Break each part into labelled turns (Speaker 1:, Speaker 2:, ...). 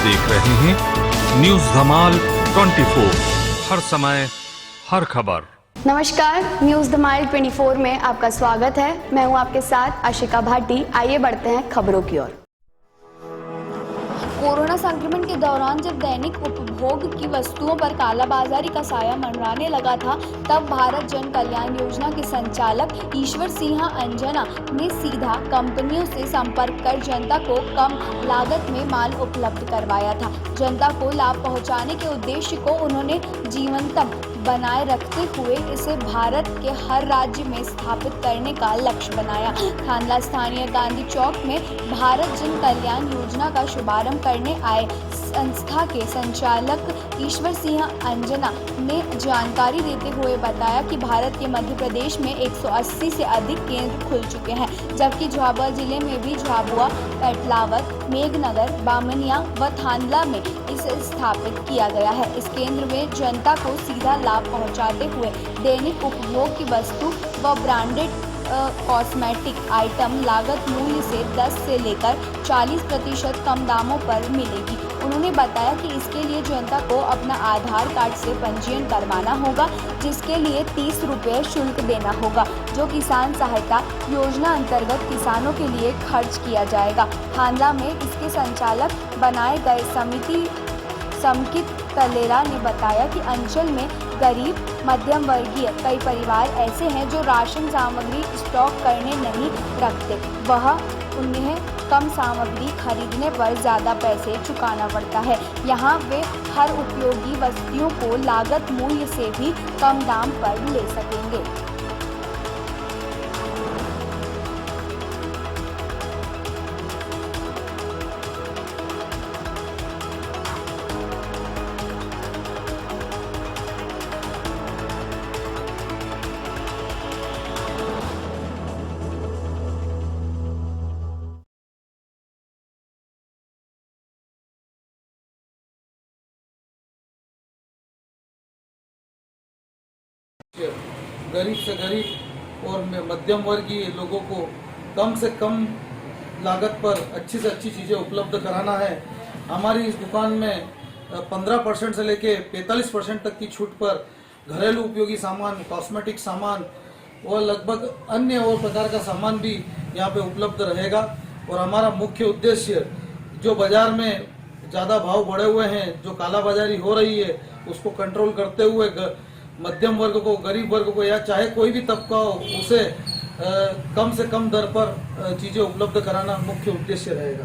Speaker 1: देख रहे हैं न्यूज धमाल 24, हर समय हर खबर।
Speaker 2: नमस्कार, न्यूज धमाल 24 में आपका स्वागत है। मैं हूं आपके साथ आशिका भाटी। आइए बढ़ते हैं खबरों की ओर। कोरोना संक्रमण के दौरान जब दैनिक उपभोग की वस्तुओं पर कालाबाजारी का साया मंडराने लगा था, तब भारत जन कल्याण योजना के संचालक ईश्वर सिंह अंजना ने सीधा कंपनियों से संपर्क कर जनता को कम लागत में माल उपलब्ध करवाया था। जनता को लाभ पहुंचाने के उद्देश्य को उन्होंने जीवंतम बनाए रखते हुए इसे भारत के हर राज्य में स्थापित करने का लक्ष्य बनाया। खानला स्थानीय गांधी चौक में भारत जन कल्याण योजना का शुभारंभ करने आए संस्था के संचालक ईश्वर सिंह अंजना ने जानकारी देते हुए बताया कि भारत के मध्य प्रदेश में 180 से अधिक केंद्र खुल चुके हैं, जबकि झाबुआ जिले में भी झाबुआ, पेटलावद, मेघनगर, बामनिया व थानला में इसे स्थापित किया गया है। इस केंद्र में जनता को सीधा लाभ पहुंचाते हुए दैनिक उपभोग की वस्तु व ब्रांडेड कॉस्मेटिक आइटम लागत मूल्य से 10 से लेकर 40% कम दामों पर मिलेगी। उन्होंने बताया कि इसके लिए जनता को अपना आधार कार्ड से पंजीयन करवाना होगा, जिसके लिए 30 रुपये शुल्क देना होगा, जो किसान सहायता योजना अंतर्गत किसानों के लिए खर्च किया जाएगा। खानला में इसके संचालक बनाए गए समकित तलेरा ने बताया कि अंचल में गरीब मध्यम वर्गीय कई परिवार ऐसे हैं जो राशन सामग्री स्टॉक करने नहीं रखते। उन्हें कम सामग्री खरीदने पर ज़्यादा पैसे चुकाना पड़ता है। यहाँ वे हर उपयोगी वस्तुओं को लागत मूल्य से भी कम दाम पर ले सकेंगे।
Speaker 3: गरीब से गरीब और मध्यम वर्गीय लोगों को कम से कम लागत पर अच्छी से अच्छी चीज़ें उपलब्ध कराना है। हमारी इस दुकान में 15% से लेके 45% तक की छूट पर घरेलू उपयोगी सामान, कॉस्मेटिक सामान और लगभग अन्य और प्रकार का सामान भी यहाँ पे उपलब्ध रहेगा। और हमारा मुख्य उद्देश्य जो बाज़ार में ज़्यादा भाव बढ़े हुए हैं, जो कालाबाजारी हो रही है, उसको कंट्रोल करते हुए मध्यम वर्ग को, गरीब वर्ग को या चाहे कोई भी तबका हो, उसे कम से कम दर पर चीज़ें उपलब्ध कराना मुख्य उद्देश्य रहेगा।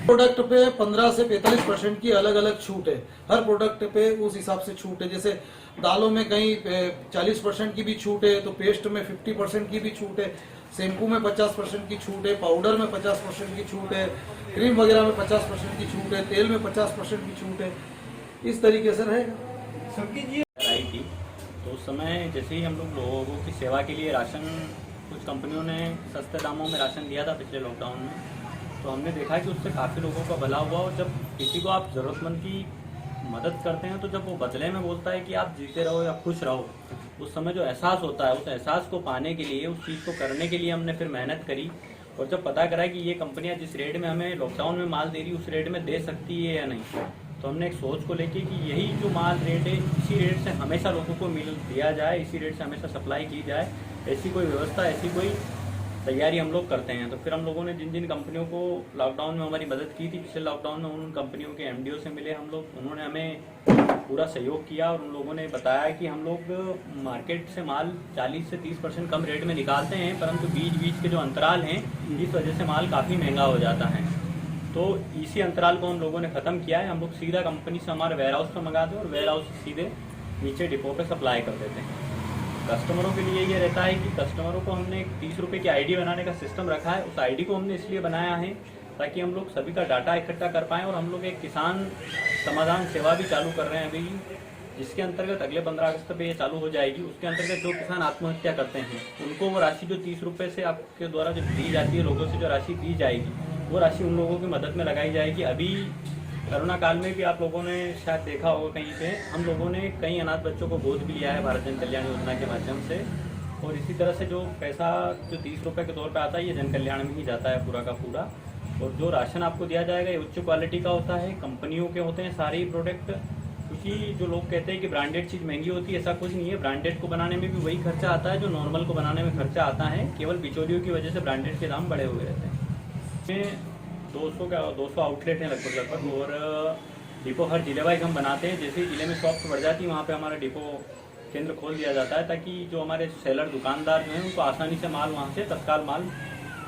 Speaker 3: प्रोडक्ट पे 15 से 45% की अलग अलग छूट है। हर प्रोडक्ट पे उस हिसाब से छूट है। जैसे दालों में कहीं 40% की भी छूट है, तो पेस्ट में 50% की भी छूट है, शैम्पू में 50% की छूट है, पाउडर में 50% की छूट है, क्रीम वगैरह में 50% की छूट है, तेल में 50% की छूट है। इस तरीके से रहेगा।
Speaker 4: सबकी आई थी तो उस समय जैसे ही हम लोगों की सेवा के लिए राशन, कुछ कंपनियों ने सस्ते दामों में राशन दिया था पिछले लॉकडाउन में, तो हमने देखा कि उससे काफ़ी लोगों का भला हुआ। और जब किसी को आप ज़रूरतमंद की मदद करते हैं, तो जब वो बदले में बोलता है कि आप जीते रहो या खुश रहो, उस समय जो एहसास होता है, उस एहसास को पाने के लिए, उस चीज़ को करने के लिए हमने फिर मेहनत करी। और जब पता करा कि ये कंपनियाँ जिस रेट में हमें लॉकडाउन में माल दे रही उस रेट में दे सकती है या नहीं, तो हमने एक सोच को लेके कि यही जो माल रेट है, इसी रेट से हमेशा लोगों को दिया जाए, इसी रेट से हमेशा सप्लाई की जाए, ऐसी कोई व्यवस्था, ऐसी कोई तैयारी हम लोग करते हैं। तो फिर हम लोगों ने जिन जिन कंपनियों को लॉकडाउन में हमारी मदद की थी, पिछले लॉकडाउन में उन कंपनियों के एमडीओ से मिले हम लोग। उन्होंने हमें पूरा सहयोग किया और उन लोगों ने बताया कि हम लोग मार्केट से माल 40 से 30% कम रेट में निकालते हैं, परंतु बीच के जो अंतराल हैं, इस वजह से माल काफ़ी महंगा हो जाता है। तो इसी अंतराल को हम लोगों ने ख़त्म किया है। हम लोग सीधा कंपनी से हमारे वेयर हाउस पर मंगाते हैं और वेयर हाउस से सीधे नीचे डिपो पे सप्लाई कर देते हैं। कस्टमरों के लिए ये रहता है कि कस्टमरों को हमने 30 रुपये की आईडी बनाने का सिस्टम रखा है। उस आईडी को हमने इसलिए बनाया है ताकि हम लोग सभी का डाटा इकट्ठा कर पाएँ। और हम लोग एक किसान समाधान सेवा भी चालू कर रहे हैं अभी, जिसके अंतर्गत अगले 15 अगस्त पे ये चालू हो जाएगी। उसके अंतर्गत जो किसान आत्महत्या करते हैं, उनको वो राशि जो 30 रुपये से आपके द्वारा जो दी जाती है, लोगों से जो राशि दी जाएगी, वो राशि उन लोगों की मदद में लगाई जाएगी। अभी कोरोना काल में भी आप लोगों ने शायद देखा होगा कहीं पे, हम लोगों ने कई अनाथ बच्चों को गोद भी लिया है भारत जन कल्याण योजना के माध्यम से। और इसी तरह से जो पैसा जो 30 रुपये के तौर पे आता है, ये जन कल्याण में ही जाता है पूरा का पूरा। और जो राशन आपको दिया जाएगा ये उच्च क्वालिटी का होता है, कंपनियों के होते हैं सारे ही प्रोडक्ट। क्योंकि जो लोग कहते हैं कि ब्रांडेड चीज़ महंगी होती है, ऐसा कुछ नहीं है। ब्रांडेड को बनाने में भी वही खर्चा आता है जो नॉर्मल को बनाने में खर्चा आता है, केवल बिचौलियों की वजह से ब्रांडेड के दाम बढ़े हुए रहते हैं। 200 आउटलेट हैं लगभग और डिपो हर जिले वाइज हम बनाते हैं। जैसे जिले में शॉप्स बढ़ जाती है वहाँ पे हमारा डिपो केंद्र खोल दिया जाता है, ताकि जो हमारे सेलर दुकानदार जो हैं उनको आसानी से माल वहाँ से तत्काल माल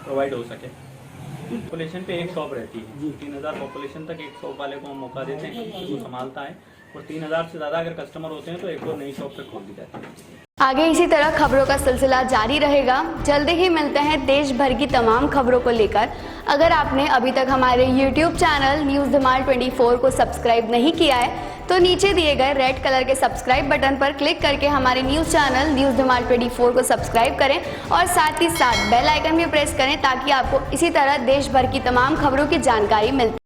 Speaker 4: प्रोवाइड हो सके। पॉपुलेशन पे एक शॉप रहती है, 3000 पॉपुलेशन तक एक शॉप वाले को हम मौका देते हैं जो संभालता है, और 3000 से ज़्यादा अगर कस्टमर होते हैं तो एक और नई शॉप पे खोल दी जाती है।
Speaker 2: आगे इसी तरह खबरों का सिलसिला जारी रहेगा। जल्दी ही मिलते हैं देश भर की तमाम खबरों को लेकर। अगर आपने अभी तक हमारे YouTube चैनल न्यूज़ धमाल 24 को सब्सक्राइब नहीं किया है तो नीचे दिए गए रेड कलर के सब्सक्राइब बटन पर क्लिक करके हमारे न्यूज़ चैनल न्यूज़ धमाल 24 को सब्सक्राइब करें और साथ ही साथ बेल आइकन भी प्रेस करें, ताकि आपको इसी तरह देश भर की तमाम खबरों की जानकारी मिलती